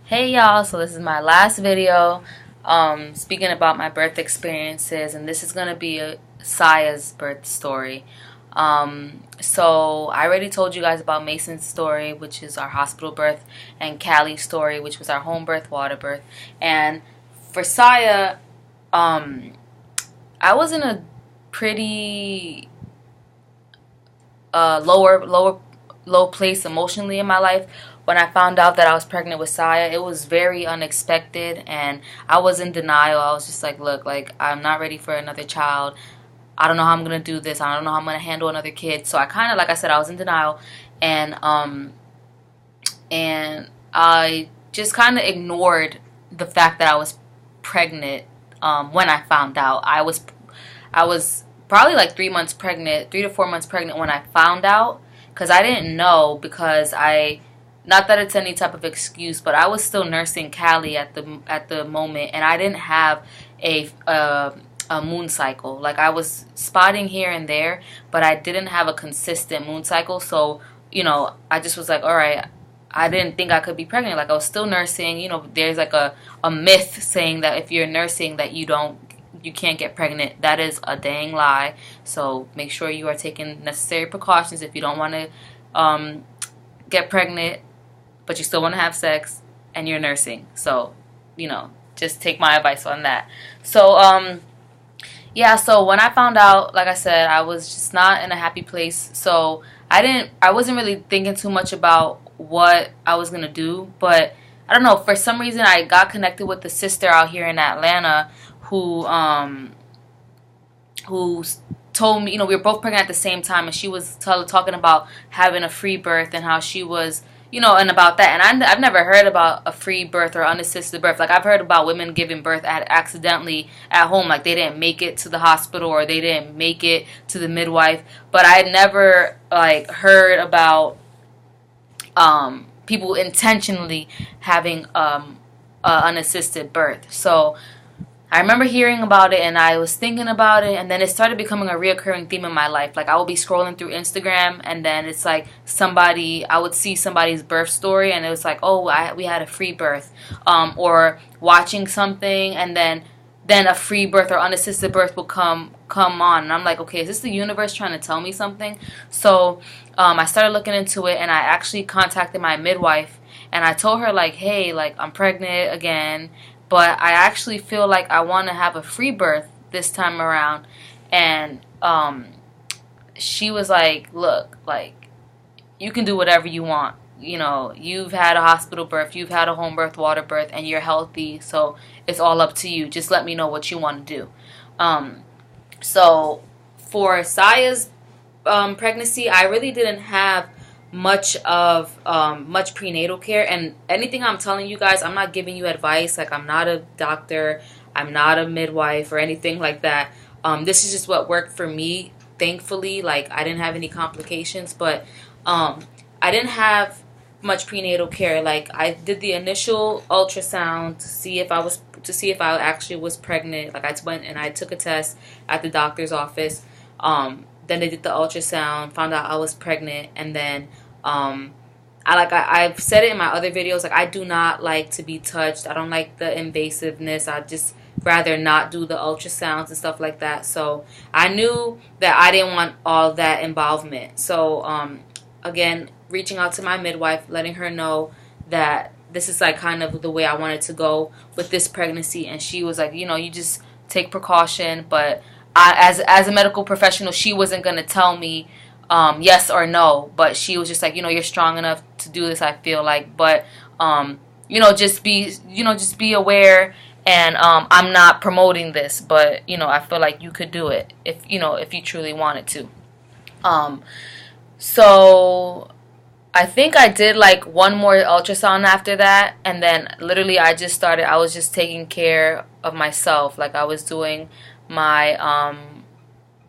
Hey y'all, so this is my last video speaking about my birth experiences, and this is going to be a Saiyah's birth story. So I already told you guys about Mason's story, which is our hospital birth, and Callie's story, which was our home birth, water birth. And for Saiyah, I was in a pretty low place emotionally in my life when I found out that I was pregnant with Saiyah. It was very unexpected, and I was in denial. I was just like, look, like, I'm not ready for another child. I don't know how I'm gonna do this. I don't know how I'm gonna handle another kid. So I kind of, like I said, I was in denial, and I just kind of ignored the fact that I was pregnant. When I found out, I was probably like 3 months pregnant, 3 to 4 months pregnant when I found out, because I didn't know, because not that it's any type of excuse, but I was still nursing Callie at the moment, and I didn't have a moon cycle. Like, I was spotting here and there, but I didn't have a consistent moon cycle. So, I just was like, all right, I didn't think I could be pregnant. Like, I was still nursing. There's like a myth saying that if you're nursing that you can't get pregnant. That is a dang lie. So make sure you are taking necessary precautions if you don't want to get pregnant, but you still want to have sex and you're nursing. So, just take my advice on that. So, yeah, so when I found out, like I said, I was just not in a happy place. So I wasn't really thinking too much about what I was going to do, but I don't know, for some reason I got connected with the sister out here in Atlanta who told me, we were both pregnant at the same time, and she was talking about having a free birth and how she was, and about that. And I've never heard about a free birth or unassisted birth. Like, I've heard about women giving birth accidentally at home, like they didn't make it to the hospital or they didn't make it to the midwife. But I had never like heard about people intentionally having unassisted birth. So I remember hearing about it, and I was thinking about it, and then it started becoming a reoccurring theme in my life. Like, I would be scrolling through Instagram, and then it's like I would see somebody's birth story, and it was like, oh, we had a free birth, or watching something, and then a free birth or unassisted birth will come on, and I'm like, okay, is this the universe trying to tell me something? So I started looking into it, and I actually contacted my midwife, and I told her, like, hey, like, I'm pregnant again, but I actually feel like I want to have a free birth this time around. And she was like, look, like, you can do whatever you want. You've had a hospital birth, you've had a home birth, water birth, and you're healthy, so it's all up to you. Just let me know what you want to do. So for Saiyah's pregnancy, I really didn't have much prenatal care, and anything I'm telling you guys, I'm not giving you advice. Like, I'm not a doctor, I'm not a midwife or anything like that. This is just what worked for me. Thankfully, like, I didn't have any complications, but I didn't have much prenatal care. Like, I did the initial ultrasound to see if I actually was pregnant. Like, I went and I took a test at the doctor's office. Then they did the ultrasound, found out I was pregnant, and then I've said it in my other videos, like, I do not like to be touched. I don't like the invasiveness. I just rather not do the ultrasounds and stuff like that. So I knew that I didn't want all that involvement. So again, reaching out to my midwife, letting her know that this is like kind of the way I wanted to go with this pregnancy, and she was like, you just take precaution. But as a medical professional, she wasn't gonna tell me yes or no, but she was just like, you're strong enough to do this, I feel like, but just be aware, and I'm not promoting this, but I feel like you could do it if you truly wanted to. So I think I did like one more ultrasound after that, and then literally I was just taking care of myself. Like, I was doing my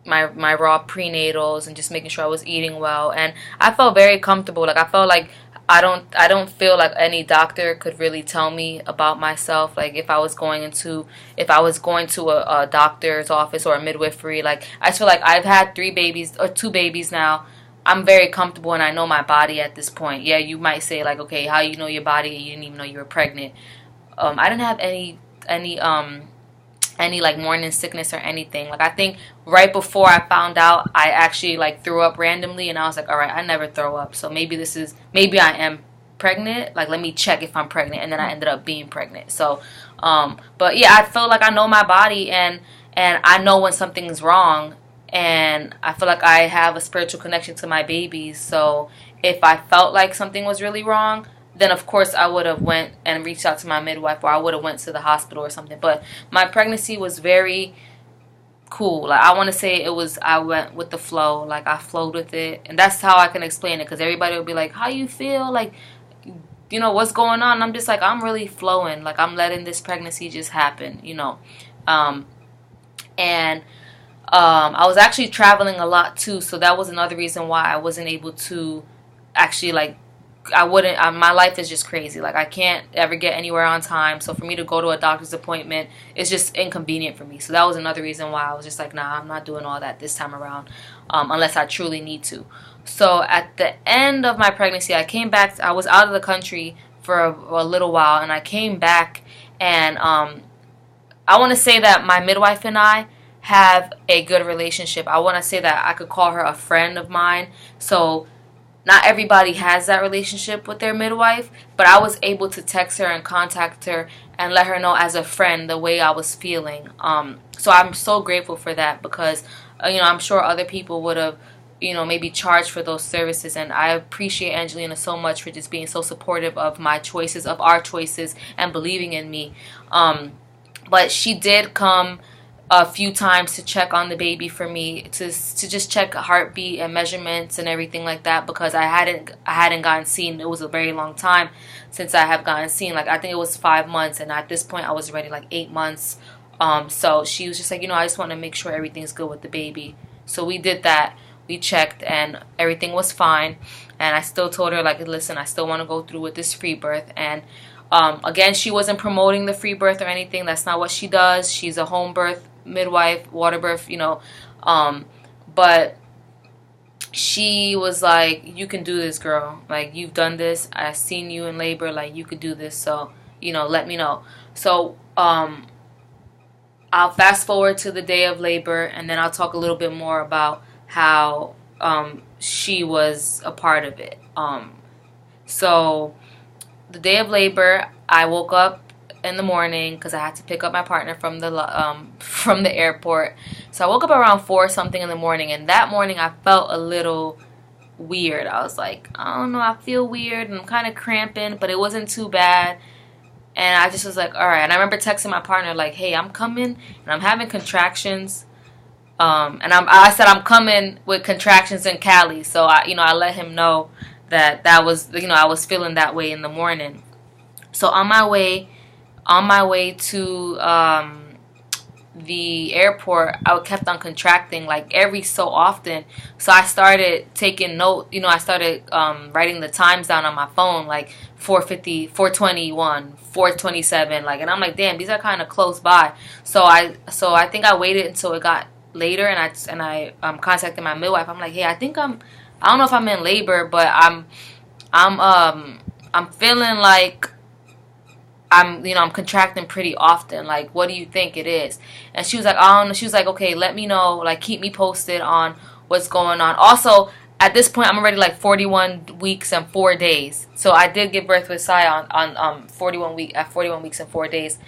my raw prenatals and just making sure I was eating well, and I felt very comfortable. Like, I felt like I don't feel like any doctor could really tell me about myself. Like, if I was going to a doctor's office or a midwifery, like, I just feel like I've had 2 babies now. I'm very comfortable and I know my body at this point. Yeah, you might say like, okay, how you know your body? You didn't even know you were pregnant. I didn't have any like morning sickness or anything. Like I think right before I found out, I actually like threw up randomly, and I was like, all right, I never throw up, so maybe I am pregnant. Like let me check if I'm pregnant, and then I ended up being pregnant. So, but yeah, I feel like I know my body, and I know when something's wrong, and I feel like I have a spiritual connection to my babies. So if I felt like something was really wrong, then of course I would have went and reached out to my midwife, or I would have went to the hospital or something. But my pregnancy was very cool. Like I want to say I went with the flow. Like I flowed with it, and that's how I can explain it. Because everybody will be like, "How you feel? Like, you know, what's going on?" And I'm just like, I'm really flowing. Like I'm letting this pregnancy just happen. You know, and I was actually traveling a lot too, so that was another reason why I wasn't able to actually like my life is just crazy. Like I can't ever get anywhere on time. So for me to go to a doctor's appointment, it's just inconvenient for me. So that was another reason why I was just like, nah, I'm not doing all that this time around, unless I truly need to. So at the end of my pregnancy, I came back. I was out of the country for a little while, and I came back, and I want to say that my midwife and I have a good relationship. I want to say that I could call her a friend of mine. So not everybody has that relationship with their midwife, but I was able to text her and contact her and let her know as a friend the way I was feeling. So I'm so grateful for that, because you know, I'm sure other people would have, you know, maybe charged for those services, and I appreciate Angelina so much for just being so supportive of my choices, of our choices, and believing in me. But she did come a few times to check on the baby for me, to just check heartbeat and measurements and everything like that, because I hadn't gotten seen. It was a very long time since I have gotten seen. Like I think it was 5 months, and at this point I was already like 8 months. So she was just like, you know, I just want to make sure everything's good with the baby. So we did that. We checked, and everything was fine. And I still told her, like, listen, I still want to go through with this free birth. And again, she wasn't promoting the free birth or anything. That's not what she does. She's a home birth midwife, water birth, you know. But she was like, you can do this, girl. Like, you've done this. I've seen you in labor. Like, you could do this. So, you know, let me know. So, I'll fast forward to the day of labor, and then I'll talk a little bit more about how she was a part of it. So the day of labor, I woke up in the morning because I had to pick up my partner from the airport. So I woke up around 4 something in the morning, and that morning I felt a little weird. I was like, I don't know, I feel weird and I'm kind of cramping, but it wasn't too bad. And I just was like, all right. And I remember texting my partner like, hey, I'm coming and I'm having contractions. And I said I'm coming with contractions in Cali. So I let him know that was, I was feeling that way in the morning. So on my way to the airport, I kept on contracting like every so often. So I started taking note. I started writing the times down on my phone, like 4:50, 4:21, 4:27. Like, and I'm like, damn, these are kind of close by. So I think I waited until it got later, and I contacted my midwife. I'm like, hey, I don't know if I'm in labor, but I'm feeling like I'm contracting pretty often. Like, what do you think it is? And she was like, I don't know. She was like, okay, let me know. Like, keep me posted on what's going on. Also, at this point, I'm already like 41 weeks and 4 days. So I did give birth with Saiyah on 41 weeks and 4 days.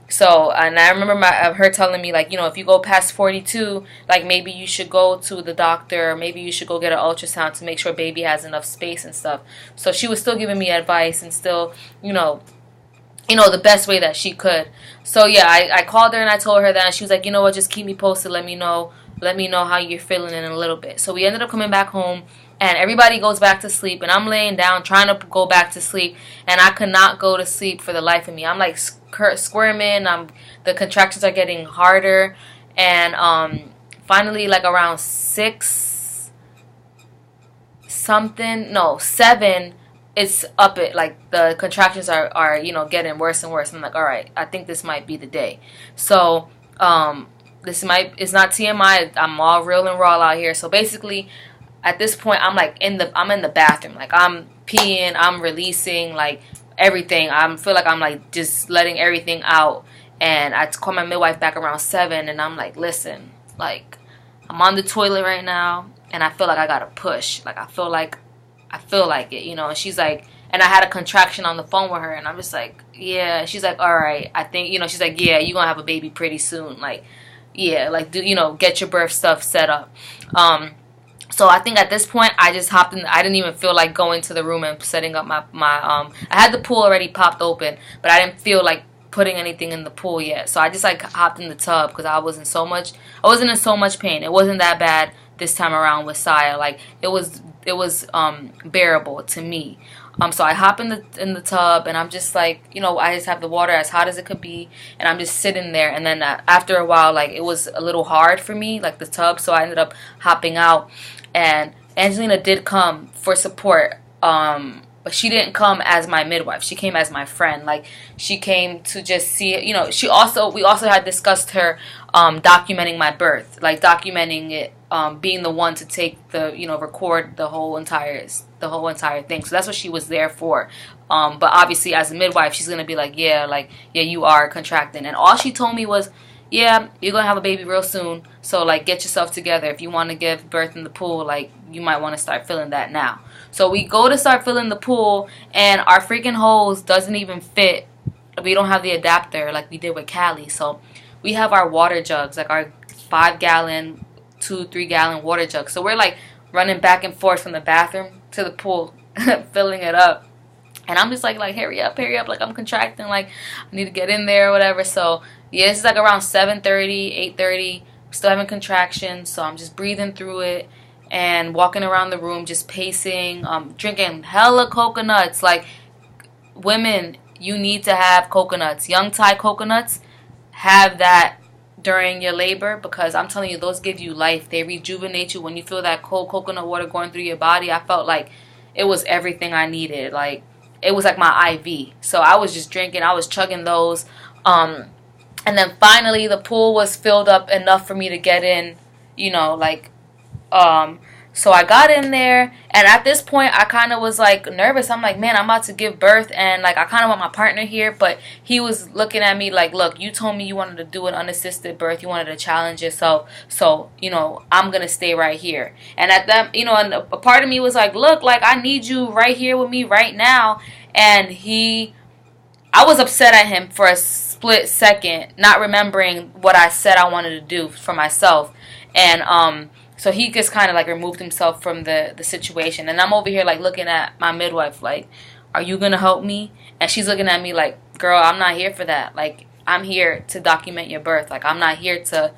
So, and I remember her telling me, like, if you go past 42, like, maybe you should go to the doctor, or maybe you should go get an ultrasound to make sure baby has enough space and stuff. So she was still giving me advice and still, the best way that she could. So yeah, I called her and I told her that, and she was like, you know what, just keep me posted. Let me know how you're feeling in a little bit. So we ended up coming back home, and everybody goes back to sleep, and I'm laying down trying to go back to sleep, and I could not go to sleep for the life of me. I'm like squirming. The contractions are getting harder, and finally, like around 7, it's up it, like the contractions are getting worse and worse. I'm like, all right, I think this might be the day. So it's not TMI. I'm all real and raw out here. So basically, at this point, I'm in the bathroom. Like, I'm peeing, I'm releasing, like, everything. I feel like I'm, like, just letting everything out. And I call my midwife back around 7, and I'm like, listen, like, I'm on the toilet right now, and I feel like I gotta push. Like, I feel like it, you know. And she's like, and I had a contraction on the phone with her, and I'm just like, yeah. She's like, all right, I think, you know, she's like, yeah, you're gonna have a baby pretty soon. Like, yeah, like, do, you know, get your birth stuff set up. So I think at this point, I just hopped in. I didn't even feel like going to the room and setting up I had the pool already popped open, but I didn't feel like putting anything in the pool yet. So I just, like, hopped in the tub because I wasn't in so much pain. It wasn't that bad this time around with Saiyah. Like, it was bearable to me. So I hop in the tub, and I'm just like, you know, I just have the water as hot as it could be, and I'm just sitting there. And then after a while, like, it was a little hard for me, like, the tub, so I ended up hopping out. And Angelina did come for support, but she didn't come as my midwife. She came as my friend. Like, she came to just see it. You know, we also had discussed her documenting my birth, like, documenting it, being the one to take the, you know, record the whole entire thing. So that's what she was there for. But obviously, as a midwife, she's gonna be like, yeah, you are contracting. And all she told me was, yeah, you're gonna have a baby real soon. So, like, get yourself together. If you want to give birth in the pool, like, you might want to start feeling that now. So we go to start filling the pool, and our freaking hose doesn't even fit. We don't have the adapter like we did with Callie. So we have our water jugs, like our 5-gallon, 2-3-gallon water jugs. So we're, like, running back and forth from the bathroom to the pool, filling it up. And I'm just like, hurry up. Like, I'm contracting. Like, I need to get in there or whatever. So, yeah, it's like around 7:30, 8:30. Still having contractions. So I'm just breathing through it and walking around the room, just pacing, drinking hella coconuts. Like, women, you need to have coconuts. Young Thai coconuts, have that during your labor, because I'm telling you, those give you life. They rejuvenate you. When you feel that cold coconut water going through your body, I felt like it was everything I needed. Like, it was like my IV. So I was just drinking. I was chugging those. And then finally the pool was filled up enough for me to get in, you know, like, so I got in there, and at this point I kind of was, like, nervous. I'm like, man, I'm about to give birth, and, like, I kind of want my partner here, but he was looking at me like, look, you told me you wanted to do an unassisted birth, you wanted to challenge yourself, so, you know, I'm gonna stay right here. And at that, you know, and a part of me was like, look, like, I need you right here with me right now. And I was upset at him for a split second, not remembering what I said I wanted to do for myself. And so he just kind of, like, removed himself from the situation. And I'm over here, like, looking at my midwife, like, are you going to help me? And she's looking at me like, girl, I'm not here for that. Like, I'm here to document your birth. Like, I'm not here to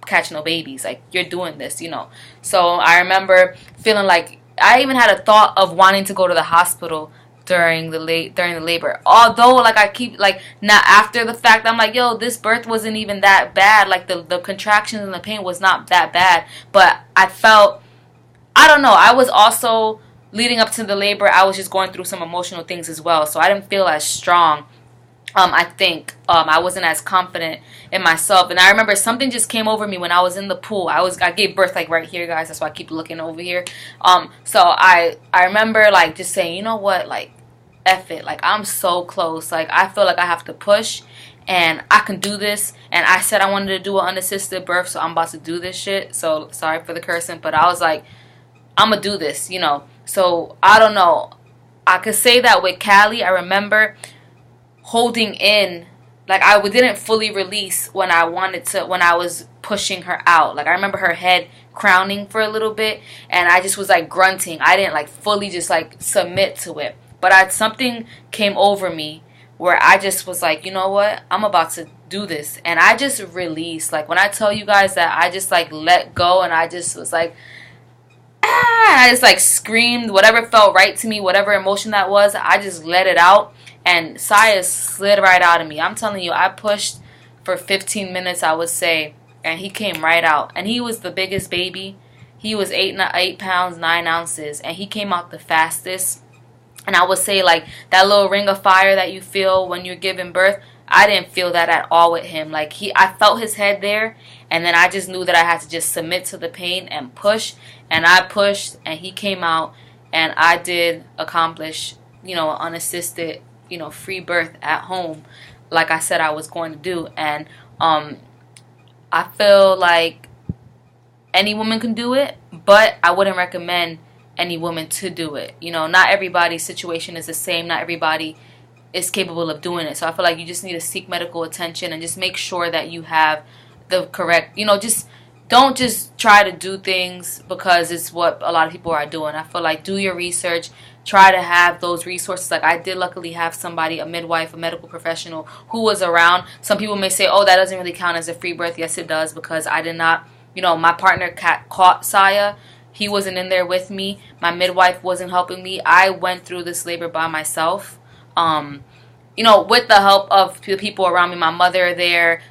catch no babies. Like, you're doing this, you know. So I remember feeling like I even had a thought of wanting to go to the hospital during the labor. Although, like, I keep, like, now after the fact, I'm like, yo, this birth wasn't even that bad. Like, the contractions and the pain was not that bad. But I felt, I don't know, I was also, leading up to the labor, I was just going through some emotional things as well. So I didn't feel as strong. I think I wasn't as confident in myself. And I remember something just came over me when I was in the pool. I gave birth, like, right here, guys. That's why I keep looking over here. So I remember, like, just saying, you know what, like, F it. Like, I'm so close. Like, I feel like I have to push, and I can do this. And I said I wanted to do an unassisted birth, so I'm about to do this shit. So sorry for the cursing, but I was like, I'm gonna do this, you know. So I don't know. I could say that with Callie, I remember holding in, like, I didn't fully release when I was pushing her out. Like, I remember her head crowning for a little bit, and I just was, like, grunting. I didn't, like, fully just, like, submit to it. But something came over me where I just was like, you know what? I'm about to do this. And I just released. Like, when I tell you guys that I just, like, let go, and I just was like, I just, like, screamed. Whatever felt right to me, whatever emotion that was, I just let it out. And Saiyah slid right out of me. I'm telling you, I pushed for 15 minutes, I would say, and he came right out. And he was the biggest baby. He was 8 pounds, 9 ounces, and he came out the fastest. And I would say, like, that little ring of fire that you feel when you're giving birth, I didn't feel that at all with him. Like, I felt his head there, and then I just knew that I had to just submit to the pain and push. and I pushed, and he came out, and I did accomplish, unassisted, free birth at home, like I said I was going to do. And I feel like any woman can do it, but I wouldn't recommend any woman to do it. Not everybody's situation is the same. Not everybody is capable of doing it. So I feel like you just need to seek medical attention and just make sure that you have the correct, just don't just try to do things because it's what a lot of people are doing. I feel like do your research. Try to have those resources. Like I did luckily have somebody, a midwife, a medical professional who was around. Some people may say, oh, that doesn't really count as a free birth. Yes, it does, because I did not, my partner caught Saiyah. He wasn't in there with me. My midwife wasn't helping me. I went through this labor by myself. With the help of the people around me, my mother there,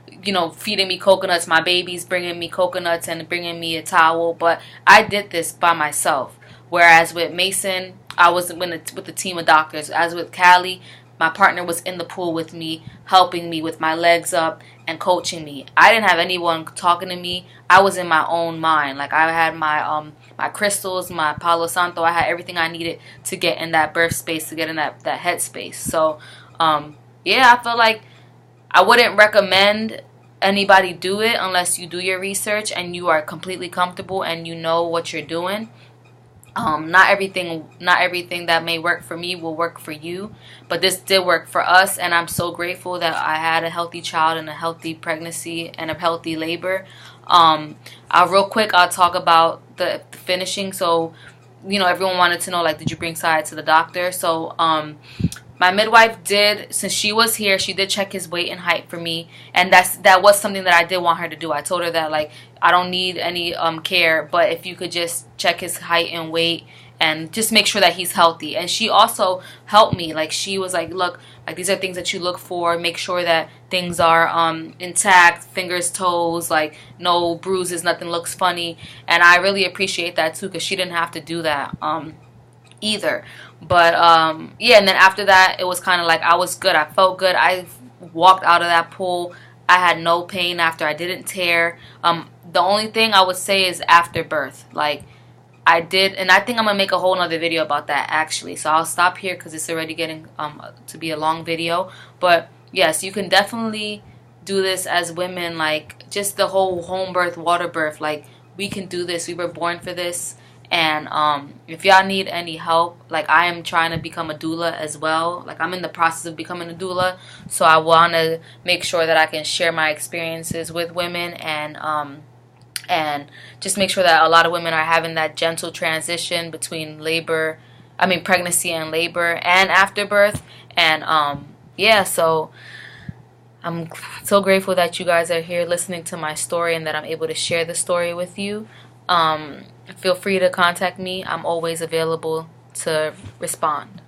feeding me coconuts, my babies bringing me coconuts and bringing me a towel. But I did this by myself. Whereas with Mason, I was with the team of doctors. As with Callie, my partner was in the pool with me, helping me with my legs up and coaching me. I didn't have anyone talking to me. I was in my own mind. Like I had my crystals, my Palo Santo. I had everything I needed to get in that birth space, to get in that head space. So, yeah, I feel like I wouldn't recommend anybody do it unless you do your research and you are completely comfortable and you know what you're doing. Not everything that may work for me will work for you, but this did work for us, and I'm so grateful that I had a healthy child and a healthy pregnancy and a healthy labor. Real quick, I'll talk about the finishing. So, everyone wanted to know, like, did you bring Saiyah to the doctor? So, my midwife did, since she was here, she did check his weight and height for me, and that was something that I did want her to do. I told her that, like, I don't need any care, but if you could just check his height and weight and just make sure that he's healthy. And she also helped me. Like, she was like, look, like, these are things that you look for. Make sure that things are intact, fingers, toes, like no bruises, nothing looks funny. And I really appreciate that too, because she didn't have to do that either. But yeah, and then after that, it was kind of like I was good. I felt good. I walked out of that pool. I had no pain after. I didn't tear. The only thing I would say is after birth. Like, I did, and I think I'm going to make a whole nother video about that, actually. So I'll stop here because it's already getting to be a long video. But, yes, you can definitely do this as women. Like, just the whole home birth, water birth. Like, we can do this. We were born for this. And if y'all need any help, like, I am trying to become a doula as well. Like, I'm in the process of becoming a doula. So I want to make sure that I can share my experiences with women and just make sure that a lot of women are having that gentle transition between pregnancy and labor and after birth. And yeah, so I'm so grateful that you guys are here listening to my story and that I'm able to share the story with you. Feel free to contact me. I'm always available to respond.